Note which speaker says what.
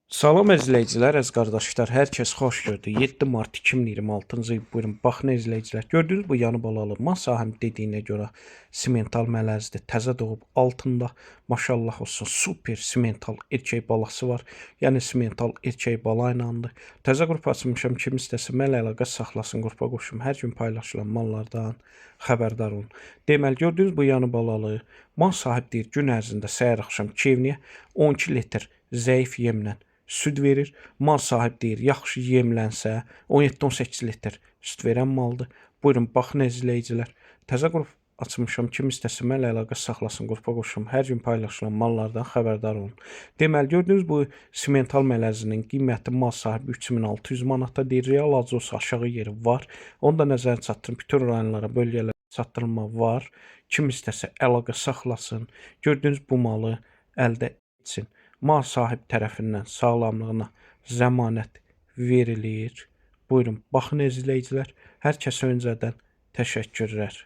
Speaker 1: Salam izləyicilər, əziz qardaşlar, hər kəs xoş gördü. 7 mart 2026-cı il. Buyurun, baxın izləyicilər. Gördüyünüz bu yanı balalı mal sahibi dediyinə görə simental mələzdir. Təzə doğub altında maşallah olsun super simental erkək balası var. Yəni simental erkək bala ilandır. Təzə qrup açmışam. Kim istəsə mənlə əlaqə saxlasın, qrupa qoşum. Hər gün paylaşılan mallardan xəbərdar olun. Deməli, gördüyünüz bu yanı balalı mal sahibi deyir gün ərzində səhər axşam kevniyə 12 litr zəif yemlə süd verir. Mal sahibi deyir, yaxşı yemlənsə 17-18 litr süd verən maldır. Buyurun, baxın izləyicilər. Təzə qrup açmışam. Kim istəsə mənlə əlaqə saxlasın, qrupa qoşum. Hər gün paylaşılan mallardan xəbərdar olun. Deməli, gördüyünüz bu simental mələzinin qiyməti mal sahibi 3600 manata deyir. Real olsa aşağı yeri var. Onu da nəzərə çatdırın. Bütün rayonlara, bölgələrə çatdırılma var. Kim istəsə əlaqə saxlasın. Gördüyünüz bu malı əldə etsin. Mal sahib tərəfindən sağlamlığına zəmanət verilir. Buyurun, baxın izləyicilər. Hər kəsə öncədən təşəkkürlər.